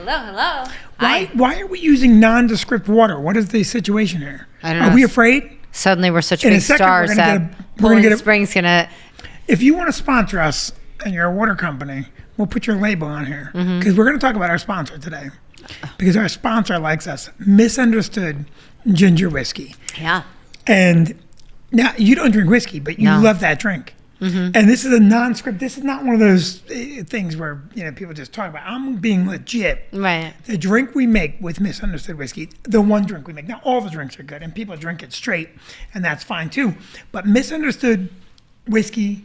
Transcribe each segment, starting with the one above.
Hello. Why are we using nondescript water? What is the situation here? I don't know. Are we afraid? Suddenly we're such In a big second, stars that Poland Springs gonna. If you want to sponsor us and you're a water company, we'll put your label on here because we're going to talk about our sponsor today because our sponsor likes us. Misunderstood ginger whiskey. Yeah. And now you don't drink whiskey, but you love that drink. And this is a non-script. This is not one of those things where people just talk about. I'm being legit. Right. The drink we make with Misunderstood whiskey, the one drink we make. Now all the drinks are good, and people drink it straight, and that's fine too. But Misunderstood whiskey,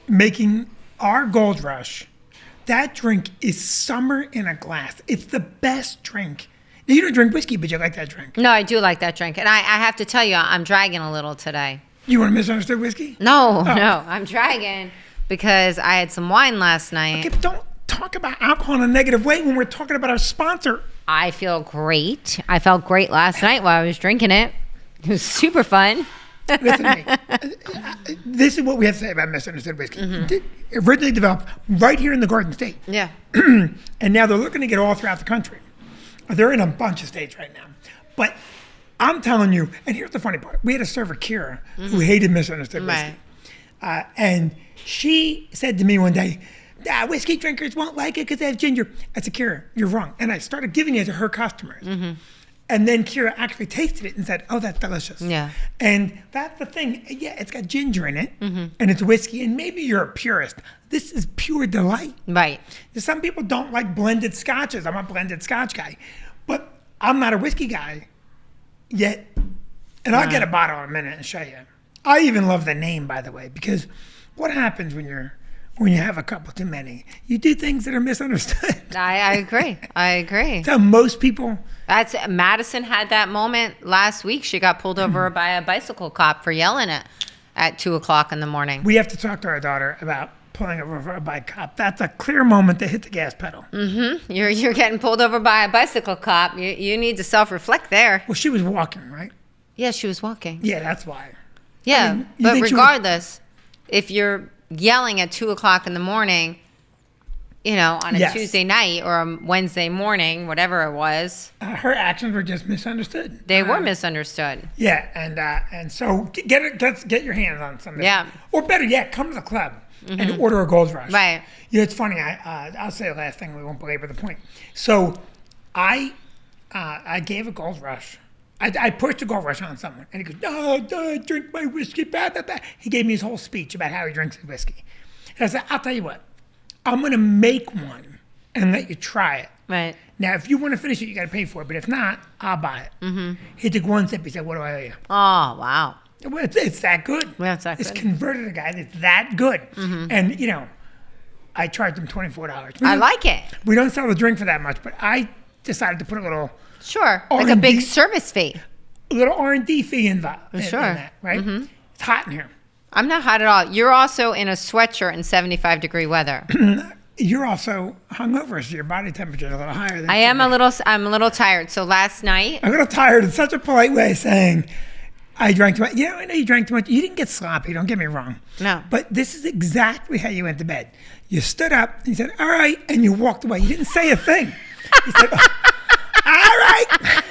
making our Gold Rush, that drink is summer in a glass. It's the best drink. Now, you don't drink whiskey, but you like that drink. No, I do like that drink, and I have to tell you, I'm dragging a little today. You want a Misunderstood whiskey? No, I'm dragging because I had some wine last night. Okay, but don't talk about alcohol in a negative way when we're talking about our sponsor. I feel great. I felt great last night while I was drinking it. It was super fun. Listen to me. This is what we have to say about Misunderstood whiskey. Originally developed right here in the Garden State. Yeah. And now they're looking to get all throughout the country. They're in a bunch of states right now. But I'm telling you, and here's the funny part. We had a server, Kira, who hated Misunderstood whiskey. And she said to me one day, whiskey drinkers won't like it because they have ginger. I said, Kira, you're wrong. And I started giving it to her customers. And then Kira actually tasted it and said, oh, that's delicious. Yeah. And that's the thing. Yeah, it's got ginger in it, and it's whiskey. And maybe you're a purist. This is pure delight. Right. Some people don't like blended scotches. I'm a blended scotch guy. But I'm not a whiskey guy yet. And I'll get a bottle in a minute and show you. I even love the name, by the way, because what happens when you have a couple too many? You do things that are misunderstood. I agree. So most people... Madison had that moment last week. She got pulled over by a bicycle cop for yelling at 2:00 in the morning. We have to talk to our daughter about pulling over for a bike cop. That's a clear moment to hit the gas pedal. You're getting pulled over by a bicycle cop. You need to self-reflect there. Well, she was walking, right? Yeah, she was walking. Yeah, that's why. Yeah, I mean, but regardless, if you're yelling at 2:00 in the morning, on a Tuesday night or a Wednesday morning, whatever it was. Her actions were just misunderstood. They were misunderstood. Yeah, and so get your hands on some of this. Yeah. Or better yet, come to the club and order a Gold Rush. Right. It's funny. I'll say the last thing. We won't belabor the point. So I gave a Gold Rush. I pushed a Gold Rush on someone, and he goes, no, drink my whiskey, blah, blah, blah. He gave me his whole speech about how he drinks his whiskey. And I said, I'll tell you what. I'm going to make one and let you try it. Right. Now, if you want to finish it, you got to pay for it. But if not, I'll buy it. He took one sip. He said, what do I owe you? Oh, wow. Well, it's that good. Yeah, it's that good. It's converted a guy that's that good. And, I charged him $24. I like it. We don't sell the drink for that much, but I decided to put a little... Sure, like a big service fee. A little R&D fee in that, right? It's hot in here. I'm not hot at all. You're also in a sweatshirt in 75-degree weather. You're also hungover, so your body temperature is a little higher than I'm a little tired. So last night... I'm a little tired. It's such a polite way of saying I drank too much. I know you drank too much. You didn't get sloppy. Don't get me wrong. No. But this is exactly how you went to bed. You stood up, and you said, all right, and you walked away. You didn't say a thing. You said, all right.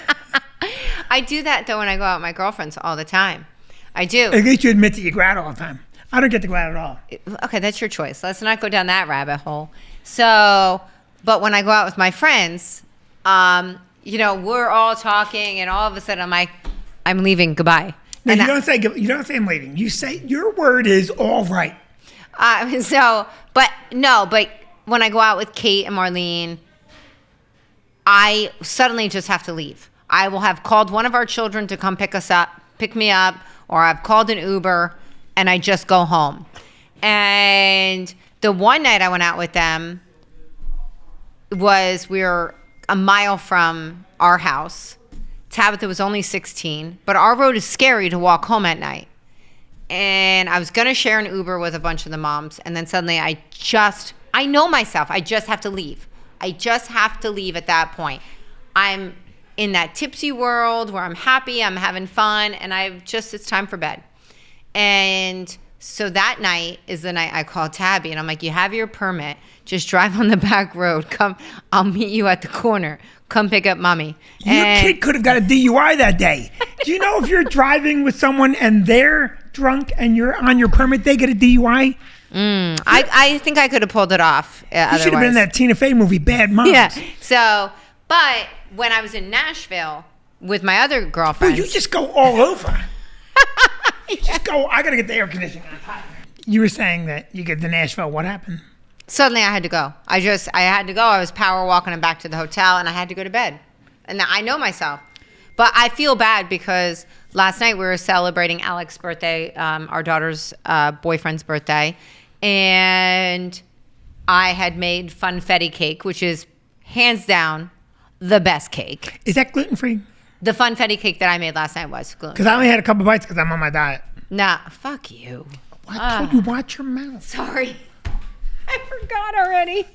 I do that, though, when I go out with my girlfriends all the time. I do. At least you admit that you go out all the time. I don't get to go out at all. Okay, that's your choice. Let's not go down that rabbit hole. So, but when I go out with my friends, we're all talking, and all of a sudden I'm like, I'm leaving. Goodbye. No, you don't say I'm leaving. You say your word is all right. But when I go out with Kate and Marlene, I suddenly just have to leave. I will have called one of our children to come pick me up, or I've called an Uber, and I just go home. And the one night I went out with them we were a mile from our house. Tabitha was only 16, but our road is scary to walk home at night. And I was going to share an Uber with a bunch of the moms, and then suddenly I know myself. I just have to leave. I just have to leave at that point. I'm in that tipsy world where I'm happy, I'm having fun, and it's time for bed. And So that night is the night I called Tabby, and I'm like, you have your permit. Just drive on the back road. Come, I'll meet you at the corner. Come pick up mommy. Your kid could have got a DUI that day. Do you know if you're driving with someone and they're drunk and you're on your permit, they get a DUI? I think I could have pulled it off. You should have been in that Tina Fey movie, Bad Moms. Yeah. So, but when I was in Nashville with my other girlfriends. Well, you just go all over. You just go, I got to get the air conditioning on. You were saying that you get to Nashville. What happened? Suddenly I had to go. I had to go. I was power walking back to the hotel, and I had to go to bed. And I know myself. But I feel bad because last night we were celebrating Alex's birthday, our daughter's boyfriend's birthday. And I had made funfetti cake, which is hands down the best cake. Is that gluten-free? The funfetti cake that I made last night was gluten-free. Because I only had a couple bites because I'm on my diet. Nah, fuck you. I told you, watch your mouth. Sorry. I forgot already.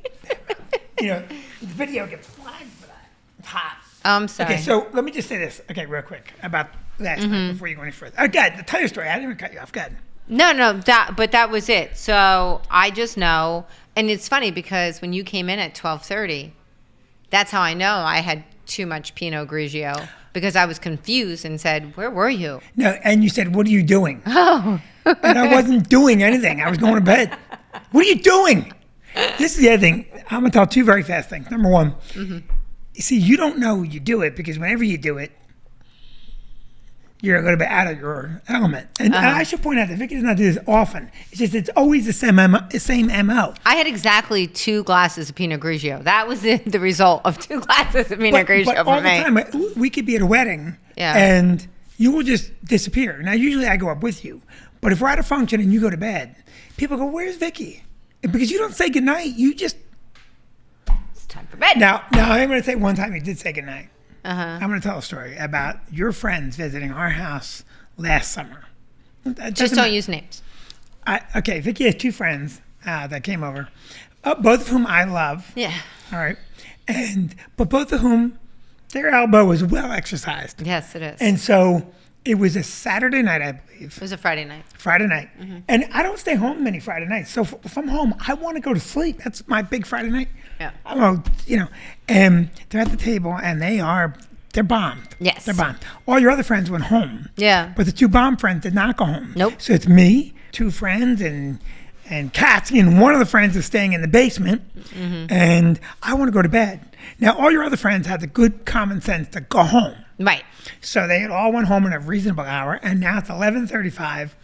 You know, the video gets flagged for that. It's hot. I'm sorry. Okay, so let me just say this, real quick, about last night before you go any further. Oh, good. Tell your story. I didn't even cut you off. Good. No, that was it. So I just know, and it's funny because when you came in at 12:30, that's how I know I had too much Pinot Grigio because I was confused and said, "Where were you?" No, and you said, "What are you doing?" Oh. And I wasn't doing anything. I was going to bed. What are you doing? This is the other thing. I'm going to tell two very fast things. Number one, you see, you don't know you do it because whenever you do it, you're going to be out of your element. And I should point out that Vicki does not do this often. It's just it's always the same MO. I had exactly 2 glasses of Pinot Grigio. That was the result of 2 glasses of Pinot Grigio but for all me. the time, we could be at a wedding and you will just disappear. Now, usually I go up with you. But if we're at a function and you go to bed, people go, "Where's Vicki?" Because you don't say goodnight. You just... It's time for bed. Now I'm going to say one time you did say goodnight. Uh-huh. I'm going to tell a story about your friends visiting our house last summer. Just don't use names. Okay, Vicki has 2 friends that came over, both of whom I love. Yeah. All right. But both of whom, their elbow was well exercised. Yes, it is. And so it was a Saturday night, I believe. It was a Friday night. Friday night. And I don't stay home many Friday nights. So if I'm home, I want to go to sleep. That's my big Friday night. Yeah. I don't know, and they're at the table and they're bombed. Yes. They're bombed. All your other friends went home. Yeah. But the 2 bomb friends did not go home. Nope. So it's me, 2 friends, and Kathy, and one of the friends is staying in the basement. And I want to go to bed. Now, all your other friends had the good common sense to go home. Right. So they had all went home at a reasonable hour, and now it's 11:35,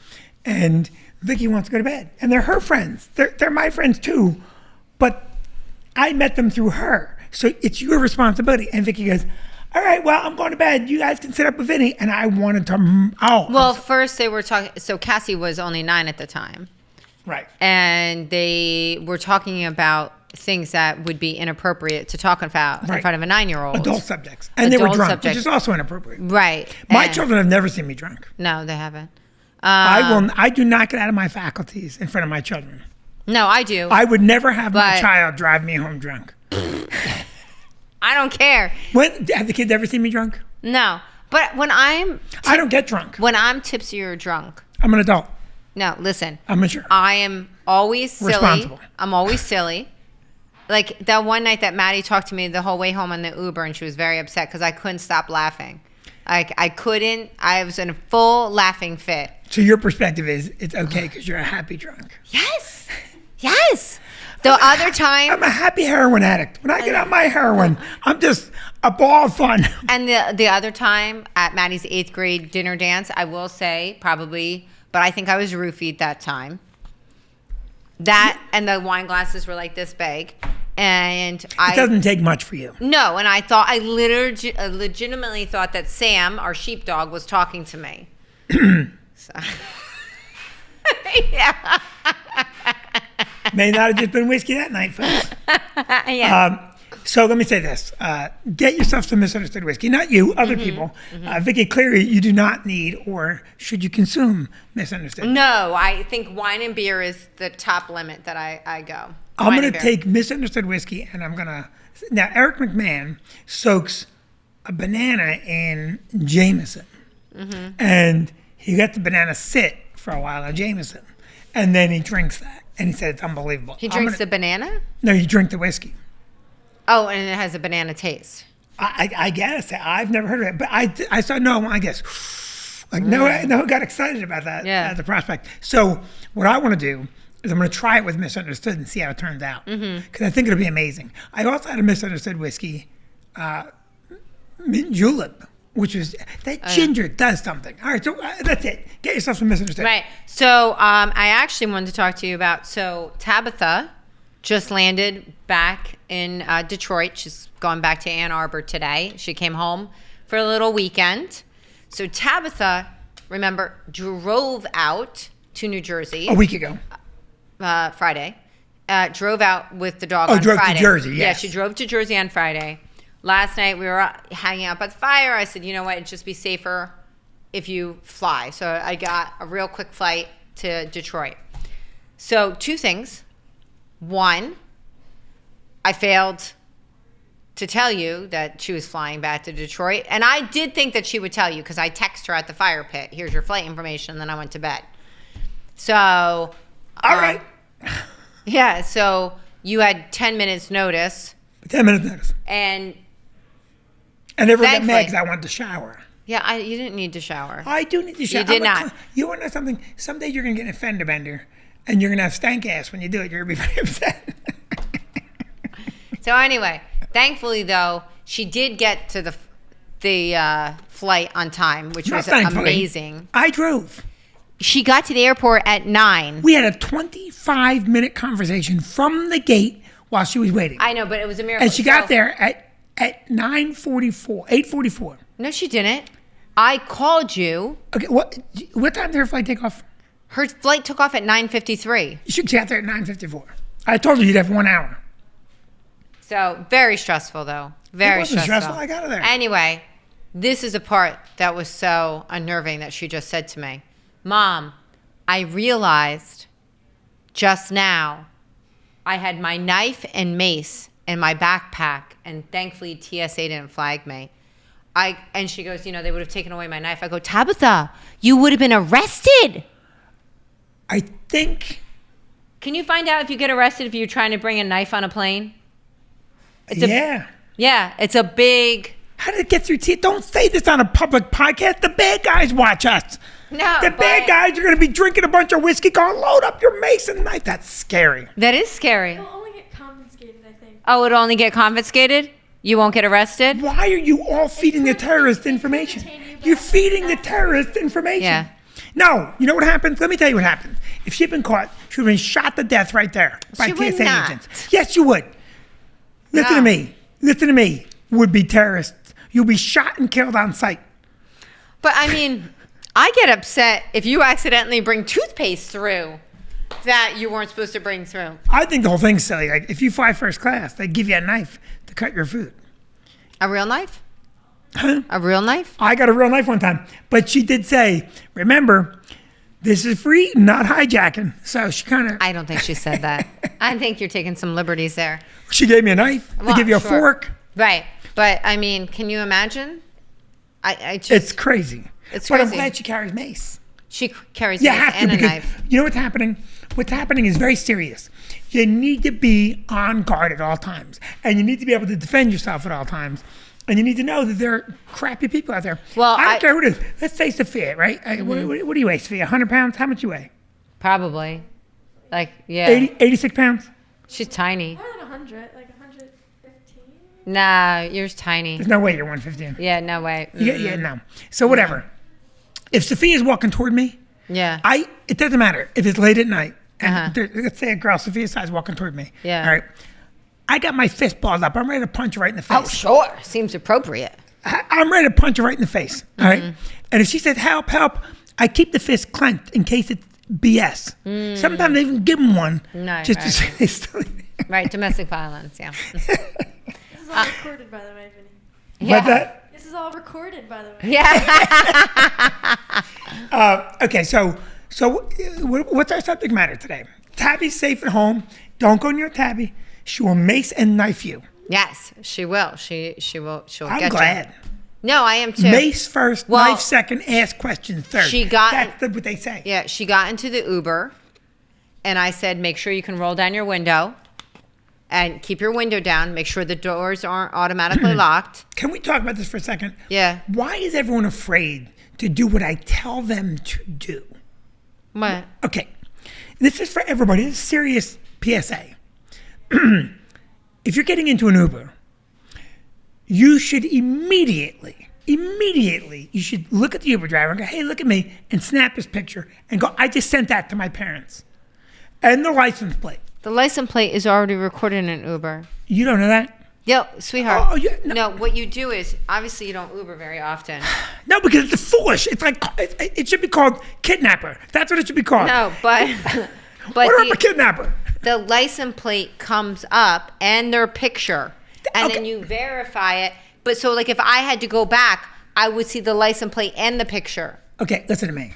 and Vicki wants to go to bed. And they're her friends. They're my friends too, but I met them through her. So it's your responsibility. And Vicki goes, "All right, well, I'm going to bed. You guys can sit up with Vinnie." And I wanted to, Well, first they were talking, so Cassie was only 9 at the time. right. And they were talking about things that would be inappropriate to talk about in front of a 9-year-old. Adult subjects. And they were Adult drunk, subjects. which is also inappropriate. Right. My And- children have never seen me drunk. No, they haven't. I do not get out of my faculties in front of my children. No, I do. I would never have my But- child drive me home drunk. I don't care. Have the kids ever seen me drunk? No. But when I'm I don't get drunk. tipsy or drunk, I'm an adult. no, listen. I'm mature. I am always silly. Responsible. I'm always silly. Like that one night that Maddie talked to me the whole way home on the Uber, and she was very upset because I couldn't stop laughing. Like I couldn't. I was in a full laughing fit. So your perspective is it's okay because you're a happy drunk. Yes. Yes. The other time, I'm a happy heroin addict. When I get on my heroin, I'm just a ball of fun. and the other time at Maddie's 8th grade dinner dance, I will say probably, but I think I was roofied that time. That and the wine glasses were like this big, and It doesn't take much for you. No, and I thought I legitimately thought that Sam, our sheepdog, was talking to me. So. Yeah. May not have just been whiskey that night, folks. Yeah. So let me say this. Get yourself some misunderstood whiskey. Not you, other people. Vicki, clearly you do not need or should you consume misunderstood. No, I think wine and beer is the top limit that I go. I'm Wine going and to beer. take misunderstood whiskey and I'm going to... Now, Eric McMahon soaks a banana in Jameson. And he let the banana sit for a while in Jameson. and then he drinks that, and he said it's unbelievable. He drinks the banana? No, you drink the whiskey. Oh, and it has a banana taste. I guess. I've never heard of it, but I saw, no, I guess. Like, no, I got excited about that, the prospect. So what I want to do is I'm going to try it with Misunderstood and see how it turns out. Because I think it'll be amazing. I also had a Misunderstood whiskey, mint julep, which is, that ginger does something. All right, so that's it. Get yourself some Misunderstood. Right. So I actually wanted to talk to you about, so Tabitha just landed back in Detroit. She's going back to Ann Arbor today. She came home for a little weekend. So Tabitha, remember, drove out to New Jersey. A week ago. Friday. Drove out with the dog on drove Friday. to Jersey, yes. Yeah, she drove to Jersey on Friday. Last night we were hanging out by the fire. I said, you know what, it'd just be safer if you fly. So I got a real quick flight to Detroit. So 2 things. 1, I failed to tell you that she was flying back to Detroit. And I did think that she would tell you because I texted her at the fire pit. Here's your flight information. And then I went to bed. So. All right. Yeah. So you had 10 minutes notice. 10 minutes notice. And everyone got mad because I wanted to shower. Yeah, you didn't need to shower. I do need to shower. You did not. You want to know something? Someday you're going to get a fender bender. And you're going to have stank ass when you do it. You're going to be very upset. So anyway, thankfully, though, she did get to the flight on time, which was amazing. I drove. She got to the airport at 9. We had a 25-minute conversation from the gate while she was waiting. I know, but it was a miracle. And she got there at 8:44. No, she didn't. I called you. Okay, what time did her flight take off? Her flight took off at 9:53. She got there at 9:54. I told you you'd have 1 hour. So, very stressful, though. Very stressful. I got her there. Anyway, this is a part that was so unnerving that she just said to me. Mom, I realized just now I had my knife and mace in my backpack, and thankfully TSA didn't flag me. And she goes, they would have taken away my knife. I go, Tabitha, you would have been arrested. I think. Can you find out if you get arrested if you're trying to bring a knife on a plane? Yeah, it's a big. How did it get through? Don't say this on a public podcast. The bad guys watch us. No, the bad guys are going to be drinking a bunch of whiskey, going, load up your mace and knife. That's scary. That is scary. It'll only get confiscated, I think. Oh, it'll only get confiscated? You won't get arrested? Why are you all feeding the terrorist information? You're feeding the terrorist information. Yeah. No, you know what happens? Let me tell you what happens. If she'd been caught, she would have been shot to death right there by She would TSA not. agents. Yes, you would. Listen to me. Listen to me, would-be terrorists. You'll be shot and killed on sight. But, I mean, I get upset if you accidentally bring toothpaste through that you weren't supposed to bring through. I think the whole thing's silly. Like, if you fly first class, they give you a knife to cut your food. A real knife? Huh? A real knife? I got a real knife one time. But she did say, remember, this is free, not hijacking. So she kind of. I don't think she said that. I think you're taking some liberties there. She gave me a knife. They give you a fork. Right. But, I mean, can you imagine? It's crazy. It's but crazy. I'm glad she carries mace. She carries mace and a knife. You know what's happening? What's happening is very serious. You need to be on guard at all times. And you need to be able to defend yourself at all times. And you need to know that there are crappy people out there. Well, I don't care who it is. Let's say Sophia, right? Mm-hmm. What do you weigh, Sophia? 100 pounds? How much you weigh? Probably. 86 pounds? She's tiny. More than 100, like 115. Nah, you're tiny. There's no way you're 115. Yeah, no way. Yeah, no. So whatever. If Sophia's walking toward me, it doesn't matter if it's late at night. And let's say a girl Sophia's size walking toward me. Yeah. All right. I got my fist balled up. I'm ready to punch her right in the face. Oh, sure. Seems appropriate. I'm ready to punch her right in the face. All right. And if she says help, help, I keep the fist clenched in case it's BS. Sometimes I even give them one to say something. Right, domestic violence, yeah. This is all recorded, by the way, Vinny. What's that? This is all recorded, by the way. Yeah. Okay, so what's our subject matter today? Tabby's safe at home. Don't go near Tabby. She will mace and knife you. Yes, she will. She'll I'm get glad. you. No, I am too. Mace first, knife second, ask questions third. That's what they say. Yeah, she got into the Uber and I said, make sure you can roll down your window and keep your window down. Make sure the doors aren't automatically locked. Can we talk about this for a second? Yeah. Why is everyone afraid to do what I tell them to do? What? Okay. This is for everybody. This is serious PSA. If you're getting into an Uber, you should immediately, you should look at the Uber driver and go, hey, look at me, and snap his picture and go, I just sent that to my parents. And the license plate. The license plate is already recorded in an Uber. You don't know that? Yo, sweetheart. Oh, yeah, no. No, what you do is, obviously you don't Uber very often. No, because it's foolish. It's like, it should be called kidnapper. That's what it should be called. No, but What about a kidnapper? the license plate comes up and their picture, and Okay. then you verify it. But so, like, if I had to go back, I would see the license plate and the picture. Okay, listen to me.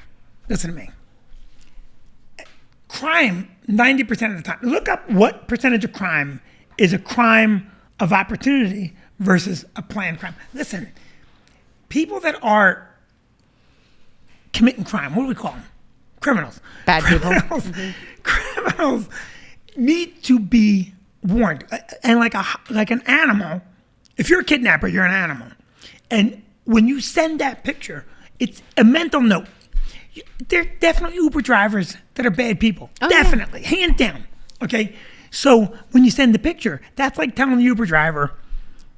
Crime, 90% of the time. Look up what percentage of crime is a crime of opportunity versus a planned crime. Listen, people that are committing crime, what do we call them? Criminals. Bad people. Criminals need to be warned. And like an animal, if you're a kidnapper, you're an animal. And when you send that picture, it's a mental note. There are definitely Uber drivers that are bad people. Oh, Definitely. Hands down. Okay? So when you send the picture, that's like telling the Uber driver,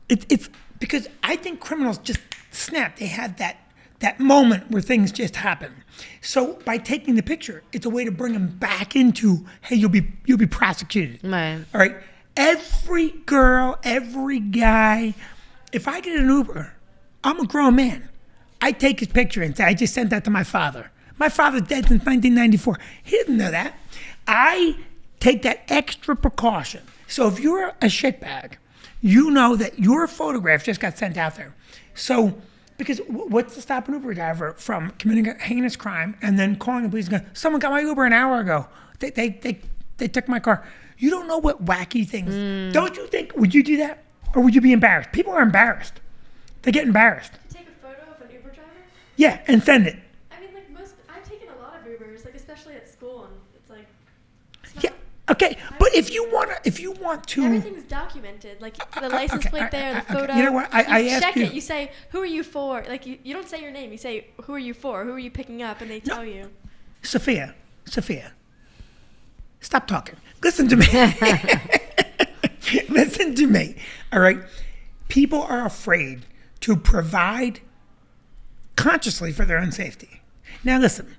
it's because I think criminals just snap. They have that moment where things just happen. So by taking the picture, it's a way to bring them back into, hey, you'll be prosecuted. Right. All right? Every girl, every guy, if I get an Uber, I'm a grown man. I take his picture and say, I just sent that to my father. My father's dead since 1994. He didn't know that. I take that extra precaution. So if you're a shitbag, you know that your photograph just got sent out there. So, because what's to stop an Uber driver from committing a heinous crime and then calling the police and going, someone got my Uber an hour ago. They took my car. You don't know what wacky things. Don't you think, would you do that? Or would you be embarrassed? People are embarrassed. They get embarrassed. Take a photo of an Uber driver? Yeah, and send it. I mean, like I've taken a lot of Ubers, like especially at school, and it's like, it's Yeah. not- Okay, but if you want to, everything's documented, like the license okay, plate there, the okay. photo. You know what? I you asked check you- it. You say, who are you for? Like you don't say your name. You say, who are you for? Who are you picking up? And they tell you. Sophia, stop talking. Listen to me. Listen to me. All right. People are afraid to provide consciously for their own safety. Now listen.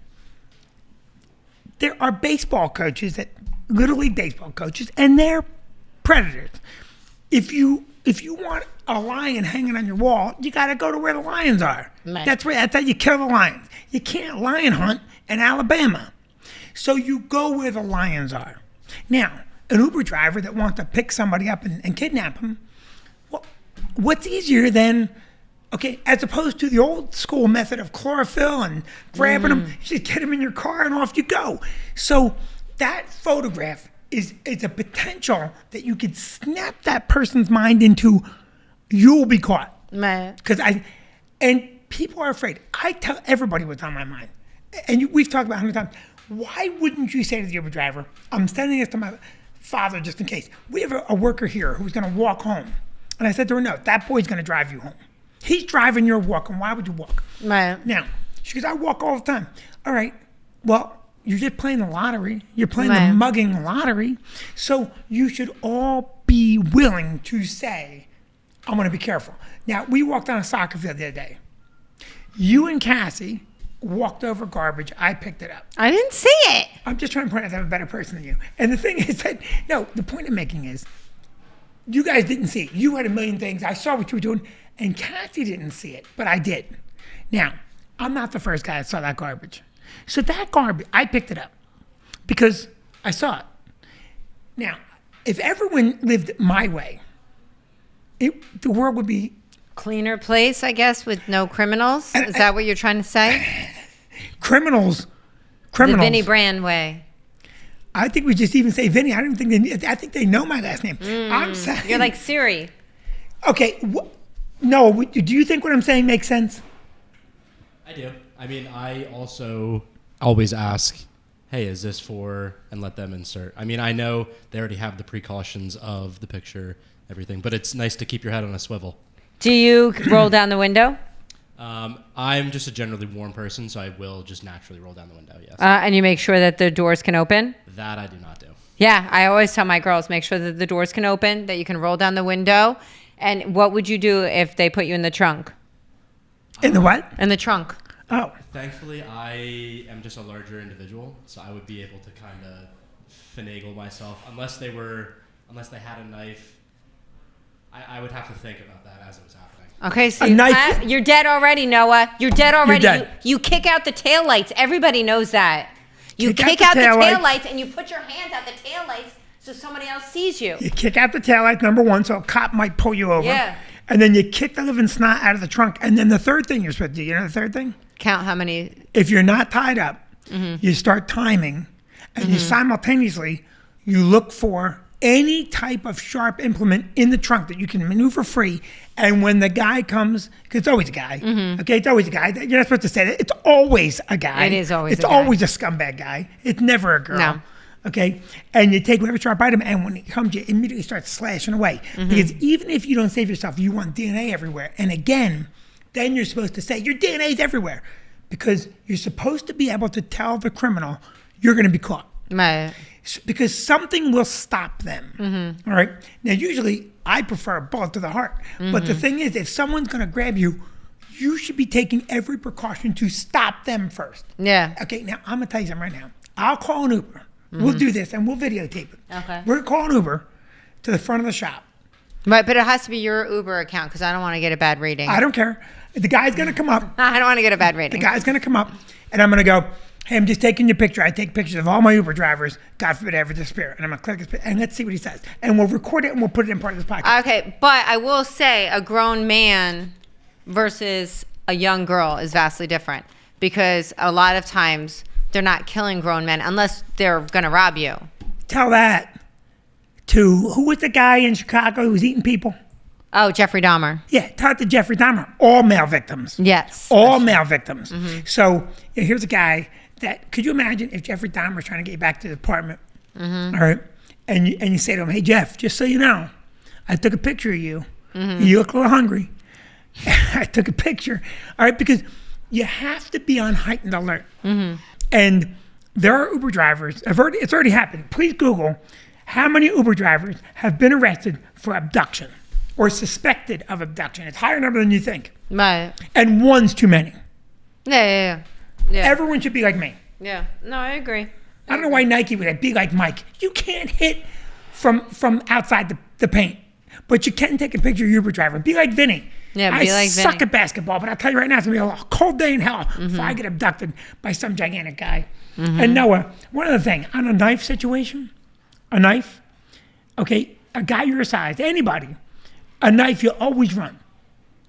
There are baseball coaches Little League baseball coaches, and they're predators. If you want a lion hanging on your wall, you got to go to where the lions are. Right. That's how you kill the lions. You can't lion hunt in Alabama. So you go where the lions are. Now, an Uber driver that wants to pick somebody up and kidnap them, well, what's easier than, okay, as opposed to the old school method of chlorophyll and grabbing them, you just get them in your car and off you go. So that photograph is a potential that you could snap that person's mind into, you'll be caught. Right. And people are afraid. I tell everybody what's on my mind. And we've talked about 100 times. Why wouldn't you say to the Uber driver, I'm sending this to my father just in case. We have a worker here who's going to walk home. And I said to her, no, that boy's going to drive you home. He's driving, you're walking. Why would you walk? Right. Now, she goes, I walk all the time. All right, well, you're just playing the lottery. You're playing Right. the mugging lottery. So you should all be willing to say, I'm going to be careful. Now, we walked on a soccer field the other day. You and Cassie walked over garbage. I picked it up. I didn't see it. I'm just trying to point out that I'm a better person than you. And the thing is that, no, the point I'm making is, you guys didn't see it. You had a million things. I saw what you were doing. And Cassie didn't see it, but I did. Now, I'm not the first guy that saw that garbage. So that garbage, I picked it up because I saw it. Now, if everyone lived my way, the world would be Cleaner place, I guess, with no criminals. Is that what you're trying to say? criminals. The Vinnie Brand way. I think we just even say Vinnie. I don't even think I think they know my last name. I'm saying You're like Siri. okay. No, do you think what I'm saying makes sense? I do. I mean, I also always ask hey, is this for, and let them insert. I mean, I know they already have the precautions of the picture, everything, but it's nice to keep your head on a swivel. Do you roll down the window? I'm just a generally warm person, so I will just naturally roll down the window, yes. And you make sure that the doors can open? That I do not do. Yeah, I always tell my girls, make sure that the doors can open, that you can roll down the window. And what would you do if they put you in the trunk? In the what? In the trunk. Oh. Thankfully, I am just a larger individual, so I would be able to kind of finagle myself. Unless they had a knife, I would have to think about that as it was happening. Okay, so A knife- you're dead already, Noah. You're dead already. dead. You kick out the taillights. Everybody knows that. You kick out the taillights and you put your hands out the taillights so somebody else sees you. You kick out the taillight, number one, so a cop might pull you over. Yeah. And then you kick the living snot out of the trunk. And then the third thing you're supposed to do, you know the third thing? Count how many. If you're not tied up, you start timing, and you simultaneously, you look for any type of sharp implement in the trunk that you can maneuver free. And when the guy comes, because it's always a guy, okay, it's always a guy. You're not supposed to say that. It's always a guy. It is always It's a guy. always a scumbag guy. It's never a girl. No. Okay, and you take whatever sharp item, and when it comes, you immediately start slashing away. Because even if you don't save yourself, you want DNA everywhere. And again, then you're supposed to say, your DNA's everywhere. Because you're supposed to be able to tell the criminal you're going to be caught. Right. Because something will stop them. All right. Now, usually I prefer a bullet to the heart. But the thing is, if someone's going to grab you, you should be taking every precaution to stop them first. Yeah. Okay. Now, I'm going to tell you something right now. I'll call an Uber. We'll do this and we'll videotape it. Okay. We're going to call an Uber to the front of the shop. Right, but it has to be your Uber account because I don't want to get a bad rating. I don't care. The guy's going to come up. I don't want to get a bad The rating. guy's going to come up, and I'm going to go, hey, I'm just taking your picture. I take pictures of all my Uber drivers. God forbid I ever disappear. And I'm going to click this, and let's see what he says. And we'll record it, and we'll put it in part of this podcast. Okay, but I will say a grown man versus a young girl is vastly different because a lot of times they're not killing grown men unless they're going to rob you. Tell that to, who was the guy in Chicago who was eating people? Oh, Jeffrey Dahmer. Yeah, tell it to Jeffrey Dahmer. All male victims. Yes. All male victims. So here's a guy that, could you imagine if Jeffrey Dahmer was trying to get back to the apartment, all right, and you say to him, hey, Jeff, just so you know, I took a picture of you. You look a little hungry. I took a picture, all right, because you have to be on heightened alert. And there are Uber drivers, it's already happened. Please Google how many Uber drivers have been arrested for abduction or suspected of abduction. It's a higher number than you think. Right. And one's too many. Yeah. Everyone should be like me. Yeah. No, I agree. I don't know why Nike would be like Mike. You can't hit from outside the paint, but you can take a picture of your Uber driver. Be like Vinnie. Yeah, I be like suck Vinnie. at basketball, but I'll tell you right now, it's going to be a cold day in hell if I get abducted by some gigantic guy. And Noah, one other thing, on a knife situation, okay, a guy your size, anybody, a knife, you always run.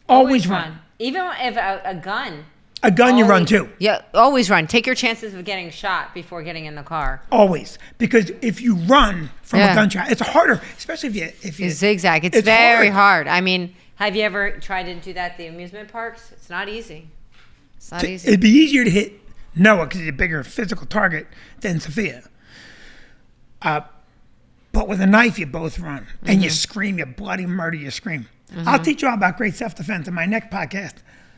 Always run. Even if a gun. A gun, you run too. Yeah, always run. Take your chances of getting shot before getting in the car. Always. Because if you run from Yeah. a gunshot, it's harder, especially if you Zigzag. It's very hard. I mean, have you ever tried to do that at the amusement parks? It's not easy. It's not easy. It'd be easier to hit Noah because he's a bigger physical target than Sophia. But with a knife, you both run. And you scream, you bloody murder, you scream. I'll teach you all about great self-defense in my next podcast,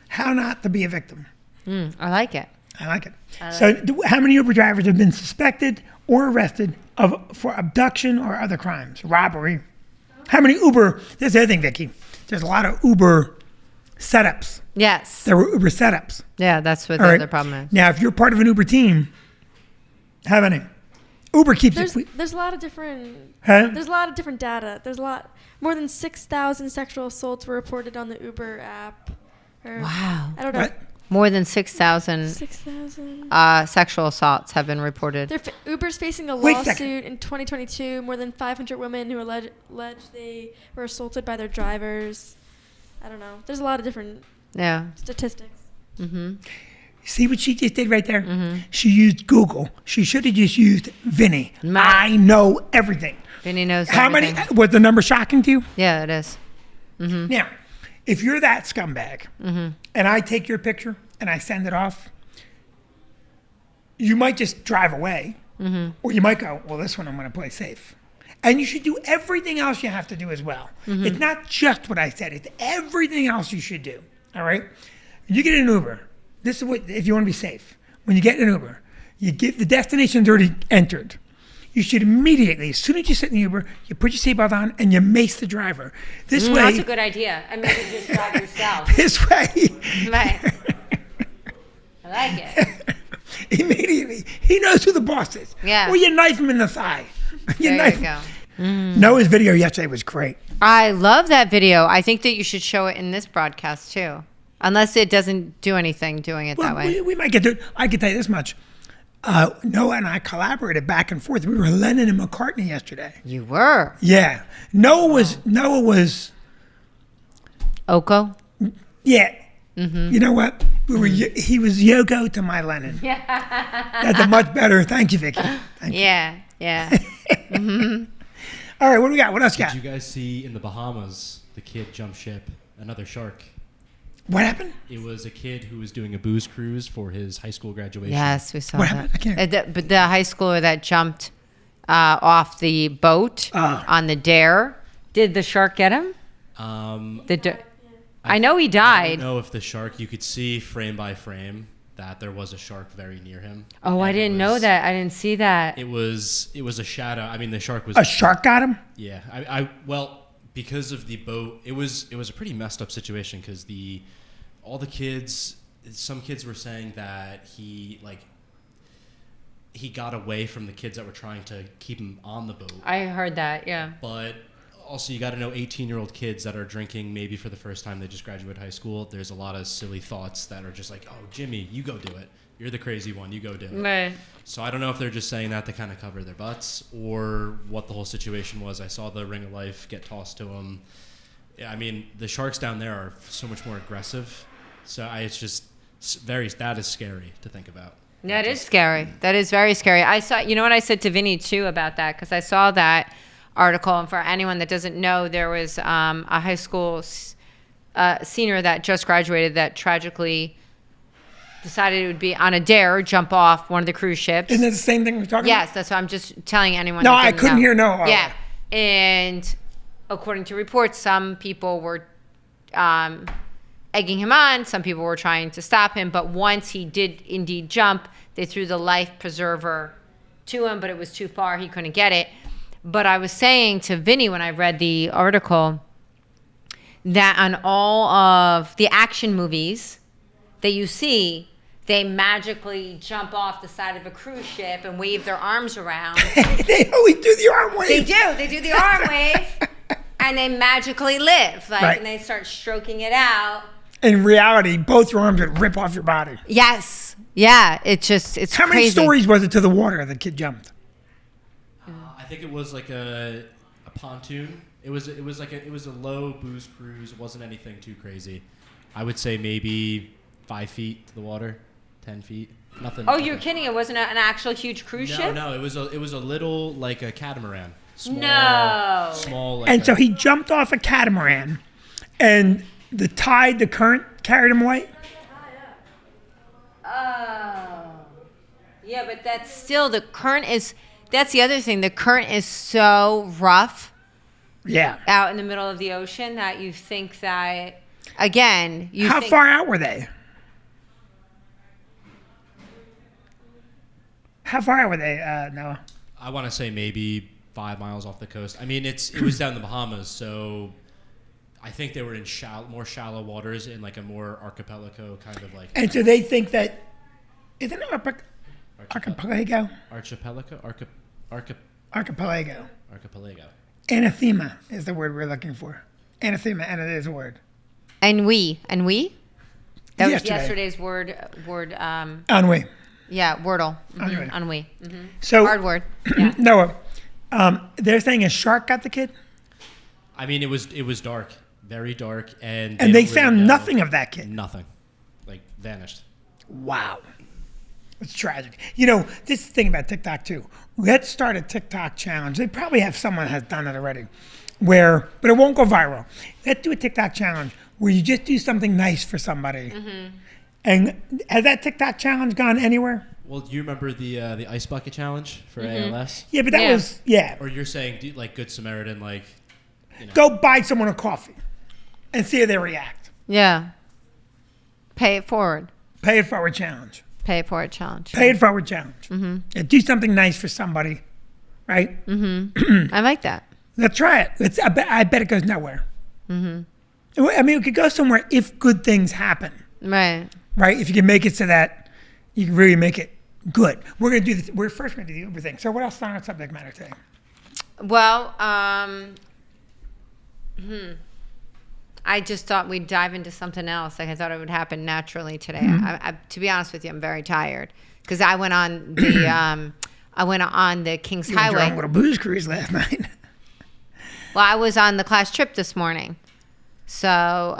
how not to be a victim. I like it. I like it. How many Uber drivers have been suspected or arrested for abduction or other crimes, robbery? How many Uber, there's the other thing, Vicki. There's a lot of Uber setups. Yes. There were Uber setups. Yeah, that's what All the right? other problem is. Now, if you're part of an Uber team, how many? Uber keeps There's a lot of different. Huh? There's a lot of different data. There's a lot more than 6,000 sexual assaults were reported on the Uber app. Wow. I don't know. What? More than 6,000 6,000. sexual assaults have been reported. Uber's facing a Wait a second. lawsuit in 2022. More than 500 women who allege they were assaulted by their drivers. I don't know. There's a lot of different statistics. See what she just did right there? She used Google. She should have just used Vinnie. I know everything. Vinny knows How everything. many? Was the number shocking to you? Yeah, it is. Now, if you're that scumbag and I take your picture and I send it off, you might just drive away, or you might go, well, this one I'm going to play safe. And you should do everything else you have to do as well. It's not just what I said. It's everything else you should do. All right? When you get in an Uber, this is what, if you want to be safe. When you get in an Uber, you get the destination's already entered. You should immediately, as soon as you sit in the Uber, you put your seatbelt on and you mace the driver. This way. That's a good idea. I mean, you just drive yourself. This way. Right. I like it. Immediately. He knows who the boss is. Yeah. Or you knife him in the thigh. There you go. Noah's video yesterday was great. I love that video. I think that you should show it in this broadcast too. Unless it doesn't do anything doing it that way. We might get to it. I can tell you this much. Noah and I collaborated back and forth. We were Lennon and McCartney yesterday. You were. Yeah. Noah was Oko? yeah. You know what? He was Yoko to my Lennon. Yeah. That's a much better. Thank you, Vicki. Thank you. Yeah. All right, what do we got? What else you got? Did you guys see in the Bahamas the kid jump ship, another shark? What happened? It was a kid who was doing a booze cruise for his high school graduation. Yes, we saw What that. happened? I can't. But the high schooler that jumped off the boat on the dare, did the shark get him? I know he I died. don't know if the shark, you could see frame by frame that there was a shark very near him. Oh, I didn't know that. I didn't see that. It was a shadow. I mean, the shark was A shark got him? Yeah, well, because of the boat, it was a pretty messed up situation because all the kids, some kids were saying that he got away from the kids that were trying to keep him on the boat. I heard that, yeah. But also, you got to know 18-year-old kids that are drinking maybe for the first time, they just graduated high school. There's a lot of silly thoughts that are just like, oh, Jimmy, you go do it. You're the crazy one. You go do it. Right. So I don't know if they're just saying that to kind of cover their butts or what the whole situation was. I saw the Ring of Life get tossed to them. I mean, the sharks down there are so much more aggressive. So it's just that is scary to think about. That is scary. That is very scary. I saw, you know what I said to Vinny too about that, because I saw that article, and for anyone that doesn't know, there was a high school senior that just graduated that tragically decided it would be on a dare, jump off one of the cruise ships. Isn't that the same thing we're talking about? Yes, that's what I'm just telling anyone. No, that I didn't couldn't know. hear no. Yeah, and according to reports, some people were egging him on. Some people were trying to stop him. But once he did indeed jump, they threw the life preserver to him, but it was too far. He couldn't get it. But I was saying to Vinny when I read the article that on all of the action movies that you see, they magically jump off the side of a cruise ship and wave their arms around. They always do the arm wave. They do. They do the arm wave, and they magically live. Right. And they start stroking it out. In reality, both your arms would rip off your body. Yes. Yeah. It's How many crazy. stories was it to the water the kid jumped? I think it was like a pontoon. It was a low booze cruise. It wasn't anything too crazy. I would say maybe 5 feet to the water, 10 feet. Nothing. Oh, you're kidding! It wasn't an actual huge cruise ship. No, it was a little like a catamaran. Small. And so he jumped off a catamaran, and the current carried him away. Oh. Yeah, but that's still the current is. That's the other thing. The current is so rough. Yeah. Out in the middle of the ocean that you think that again. How far out were they? How far out were they, Noah? I want to say maybe 5 miles off the coast. I mean, it was down in the Bahamas, so I think they were in more shallow waters in like a more archipelago kind of like. And so they think that isn't it archipelago? Archipelago. Anathema is the word we're looking for. Anathema, and it is a word. Ennui. That was Yesterday. yesterday's word. Ennui. Yeah, Wordle. Ennui. Ennui. So Hard word. Yeah. Noah, they're saying a shark got the kid, I mean, it was dark, very dark, and they don't really found know. nothing of that kid. Nothing, like vanished. Wow. It's tragic. You know, this is the thing about TikTok too. Let's start a TikTok challenge. They probably have someone has done it already, but it won't go viral. Let's do a TikTok challenge where you just do something nice for somebody. And has that TikTok challenge gone anywhere? Well, do you remember the ice bucket challenge for ALS? Yeah, but that was Or you're saying like Good Samaritan, like go buy someone a coffee and see how they react. Yeah. Pay it forward. Pay it forward challenge. Pay it forward challenge. Pay it forward challenge. Yeah, do something nice for somebody, right? I like that. Let's try it. I bet it goes nowhere. I mean, it could go somewhere if good things happen. Right. Right? If you can make it so that you can really make it good. We're going to do this. We're first going to do the Uber thing. So what else is on our subject matter today? Well, I just thought we'd dive into something else. Like I thought it would happen naturally today. To be honest with you, I'm very tired because I went on the Kings You were Highway. drunk with a booze cruise last night. Well, I was on the class trip this morning. So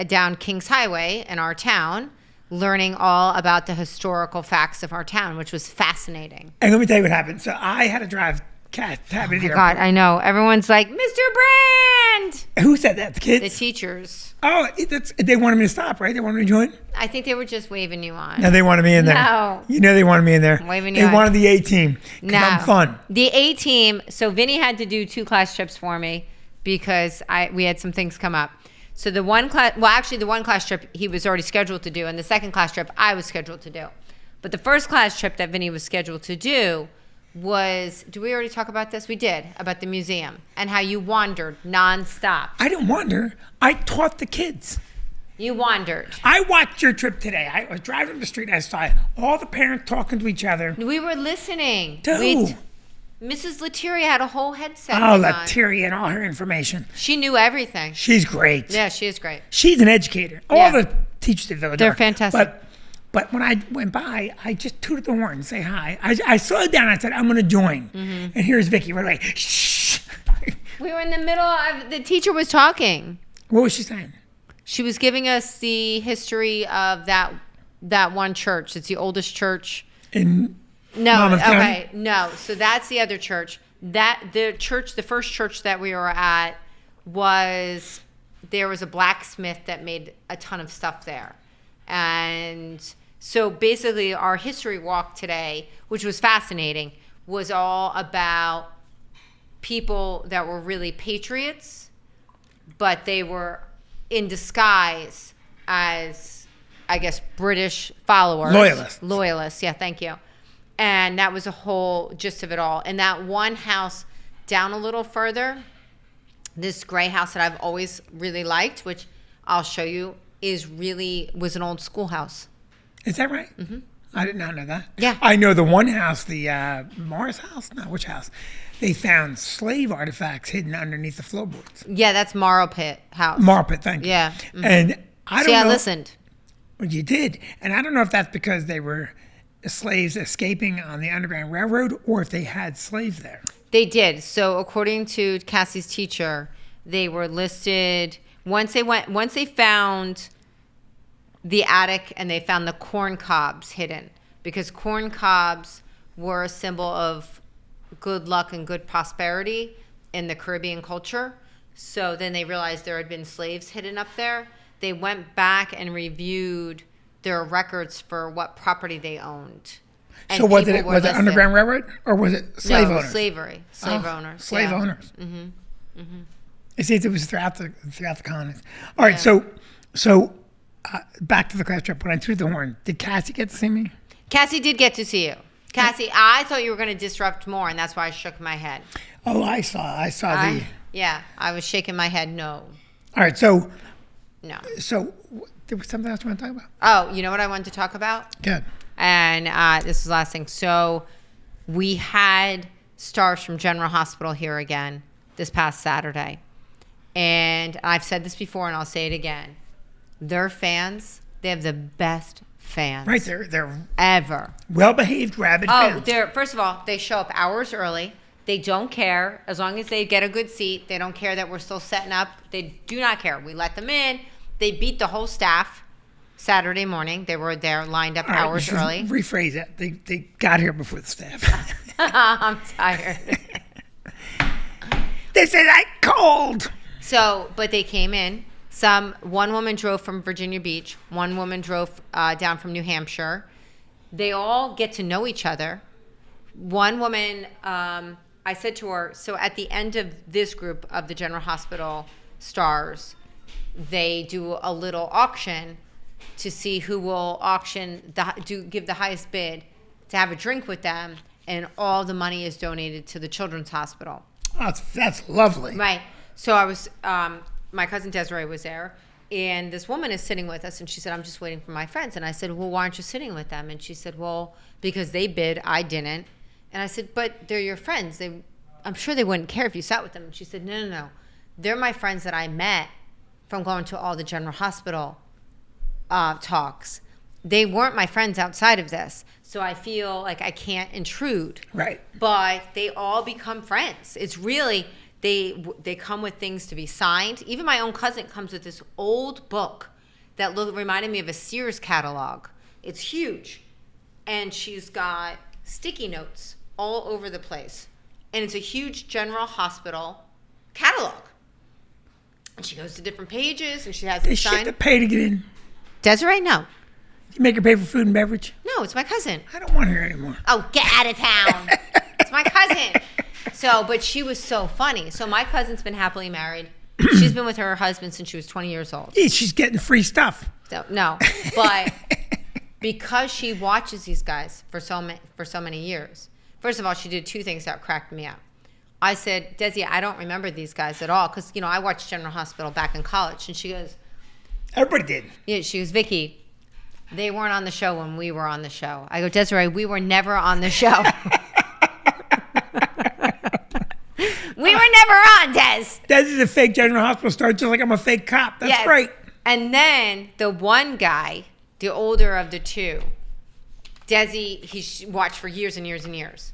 down Kings Highway in our town, learning all about the historical facts of our town, which was fascinating. And let me tell you what happened. So I had to drive Tabby to the airport. God, I know. Everyone's like, Mr. Brand! Who said that? The kids? The teachers. Oh, they wanted me to stop, right? They wanted me to join? I think they were just waving you on. No, they wanted me in there. No. You know they wanted me in there. Waving you They on. wanted the A team. No. I'm fun. The A team, so Vinny had to do 2 class trips for me because we had some things come up. So the one class trip he was already scheduled to do, and the second class trip I was scheduled to do. But the first class trip that Vinny was scheduled to do was, did we already talk about this? We did, about the museum and how you wandered nonstop. I didn't wander. I taught the kids. You wandered. I watched your trip today. I was driving the street. I saw all the parents talking to each other. We were listening. To who? Mrs. Letiria had a whole headset. Oh, on. Letiria and all her information. She knew everything. She's great. Yeah, she is great. She's an educator. All Yeah. the teachers at Village They're are. fantastic. But when I went by, I just tooted the horn and say hi. I slowed down. I said, I'm going to join. And here's Vicki right away. Shh. We were in the middle of, the teacher was talking. What was she saying? She was giving us the history of that one church. It's the oldest church. In No, Monmouth County? okay, no. So that's the other church. The first church that we were at there was a blacksmith that made a ton of stuff there. And so basically our history walk today, which was fascinating, was all about people that were really patriots, but they were in disguise as, I guess, British followers. Loyalists, yeah, thank you. And that was a whole gist of it all. And that one house down a little further, this gray house that I've always really liked, which I'll show you, was an old schoolhouse. Is that right? Mm-hmm. I did not know that. Yeah. I know the one house, the Morris house? No, which house? They found slave artifacts hidden underneath the floorboards. Yeah, that's Marlpit House. Marlpit, thank you. Yeah. Mm-hmm. And I don't See, know. I listened. Well, you did. And I don't know if that's because they were slaves escaping on the Underground Railroad or if they had slaves there. They did. So according to Cassie's teacher, they were listed once they found the attic and they found the corn cobs hidden, because corn cobs were a symbol of good luck and good prosperity in the Caribbean culture. So then they realized there had been slaves hidden up there. They went back and reviewed their records for what property they owned. And so was people it were was it listed. Underground Railroad or was it slave owners? Slavery. Slave owners. Slave yeah. owners. Mm-hmm. It seems it was throughout the colonies. All right, so back to the class trip. When I tooted the horn, did Cassie get to see me? Cassie did get to see you. Cassie, I thought you were going to disrupt more, and that's why I shook my head. Oh, I saw the. Yeah, I was shaking my head. No. All right, so there was something else you want to talk about? Oh, you know what I wanted to talk about? Good. And this is the last thing. So we had stars from General Hospital here again this past Saturday. And I've said this before and I'll say it again. Their fans, they have the best fans. Right, they're ever. Well-behaved, rabid fans. First of all, they show up hours early. They don't care. As long as they get a good seat, they don't care that we're still setting up. They do not care. We let them in. They beat the whole staff Saturday morning. They were there lined up hours early. Rephrase that. They got here before the staff. I'm tired. This is like cold. So, but they came in. One woman drove from Virginia Beach. One woman drove down from New Hampshire. They all get to know each other. One woman, I said to her, so at the end of this group of the General Hospital stars, they do a little auction to see who will give the highest bid to have a drink with them, and all the money is donated to the Children's Hospital. Oh, that's lovely. Right. So I was, my cousin Desiree was there, and this woman is sitting with us, and she said, I'm just waiting for my friends. And I said, well, why aren't you sitting with them? And she said, well, because they bid, I didn't. And I said, but they're your friends. I'm sure they wouldn't care if you sat with them. And she said, no. They're my friends that I met from going to all the General Hospital talks. They weren't my friends outside of this. So I feel like I can't intrude. Right. But they all become friends. It's really, they come with things to be signed. Even my own cousin comes with this old book that reminded me of a Sears catalog. It's huge. And she's got sticky notes all over the place. And it's a huge General Hospital catalog. And she goes to different pages, and she has They it should have signed. to pay to get in. Desiree, no. You make her pay for food and beverage? No, it's my cousin. I don't want her anymore. Oh, get out of town. It's my cousin. So, but she was so funny. So my cousin's been happily married. She's been with her husband since she was 20 years old. Yeah, she's getting free stuff. So, no, but because she watches these guys for so many years, first of all, she did two things that cracked me up. I said, Desi, I don't remember these guys at all because, I watched General Hospital back in college. And she goes, Everybody did. yeah, she goes, Vicki, they weren't on the show when we were on the show. I go, Desiree, we were never on the show. We were never on, Des. Des is a fake General Hospital star, just like I'm a fake cop. That's Yes. great. And then the one guy, the older of the two, Desi, he watched for years and years and years.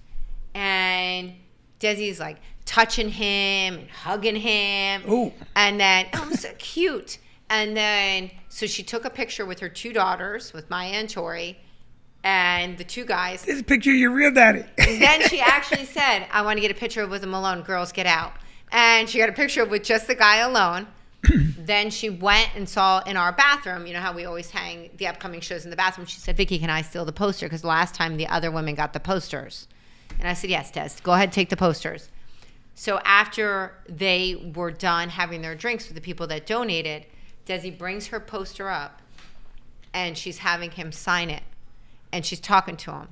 And Desi's like touching him and hugging him. Ooh. And then, oh, so cute. And then, so she took a picture with her two daughters, with Maya and Tori, and the two guys. This is a picture of your real daddy. And then she actually said, I want to get a picture with them alone. Girls, get out. And she got a picture with just the guy alone. Then she went and saw in our bathroom, you know how we always hang the upcoming shows in the bathroom. She said, Vicki, can I steal the poster? Because last time the other women got the posters. And I said, yes, Des, go ahead, take the posters. So after they were done having their drinks with the people that donated, Desi brings her poster up and she's having him sign it. And she's talking to him.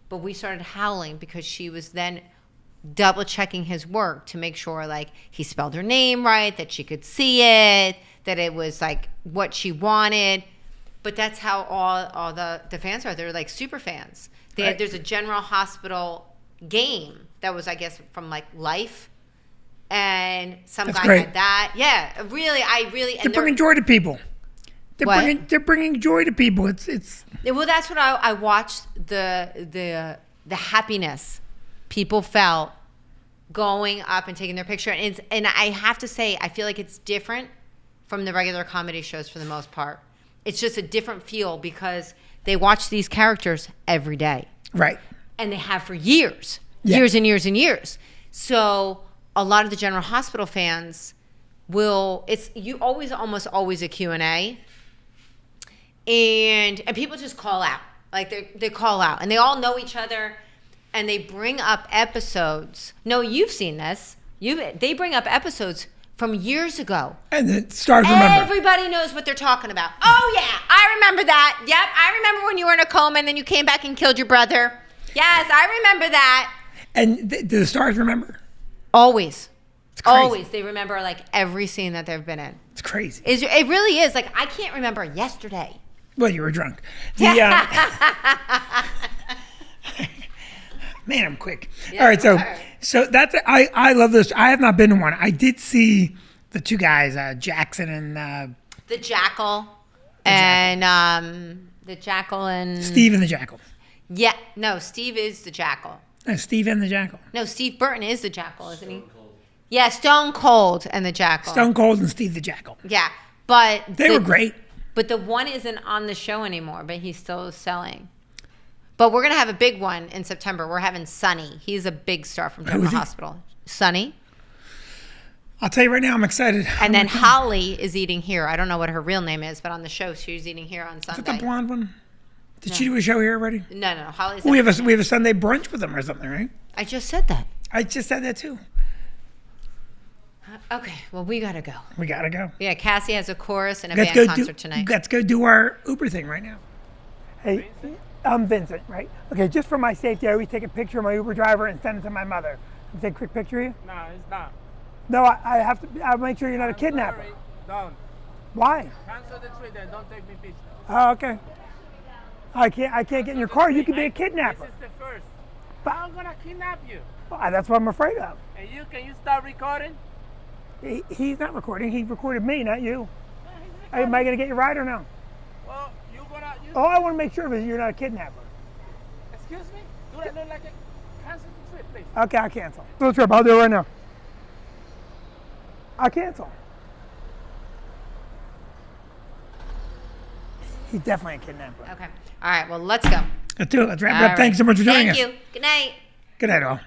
But we started howling because she was then double checking his work to make sure like he spelled her name right, that she could see it, that it was like what she wanted. But that's how all the fans are. They're like super fans. Right. There's a General Hospital game that was, I guess, from like Life. And some That's guy great. had that. Yeah, really, They're bringing joy to people. What? They're bringing joy to people. It's Well, that's what I watched the happiness people felt going up and taking their picture. And I have to say, I feel like it's different from the regular comedy shows for the most part. It's just a different feel because they watch these characters every day. right. And they have for years, Yeah. years and years and years. So a lot of the General Hospital fans almost always a Q&A. And people just call out. Like they call out and they all know each other and they bring up episodes. No, you've seen this. They bring up episodes from years ago. And the stars remember. Everybody knows what they're talking about. Oh yeah, I remember that. Yep, I remember when you were in a coma and then you came back and killed your brother. Yes, I remember that. And do the stars remember? Always. It's crazy. Always. They remember like every scene that they've been in. It's crazy. It really is. Like I can't remember yesterday. Well, you were drunk. Man, I'm quick. Yeah, All right, you are. so that's I love this. I have not been to one. I did see the two guys, Jackson and The Jackal the Jackal and Steve and the Jackal. Yeah, no, Steve is the Jackal. Steve and the Jackal. No, Steve Burton is the Jackal, isn't he? Yeah, Stone Cold and the Jackal. Stone Cold and Steve the Jackal. Yeah, but They were great. But the one isn't on the show anymore, but he's still selling. But we're gonna have a big one in September. We're having Sonny. He's a big star from General is he? Hospital. Sonny. I'll tell you right now, I'm excited. And then Holly is eating here. I don't know what her real name is, but on the show she's eating here on Is it the Sunday. blonde one? Did she do a show here already? No. Holly's. We have a Sunday brunch with them or something, right? I just said that. I just said that too. Okay, well, we gotta go. We gotta go. Yeah, Cassie has a chorus and a Let's band go concert tonight. Let's go do our Uber thing right now. Hey, I'm Vincent, right? Okay, just for my safety, I always take a picture of my Uber driver and send it to my mother. Can I take a quick picture of you? No, it's not. No, I have to. I'll make sure you're not a kidnapper. Sorry, don't. Why? Cancel the trip then. Don't take me pictures. Oh, okay. I can't get in your car. You could be a kidnapper. This is the first. But- I'm gonna kidnap you. Well, that's what I'm afraid of. And can you start recording? He's not recording. He recorded me, not you. No, he's Am recording. I going to get your ride or no? Well, Oh, I want to make sure that you're not a kidnapper. Excuse me? Do I look like a cancel the trip, please? Okay, I'll cancel. Full trip. I'll do it right now. I'll cancel. He's definitely a kidnapper. Okay. All right, well, let's go. Let's do it. Let's wrap it All up. right. Thanks so much for joining us. Thank you. Good night. Good night, all.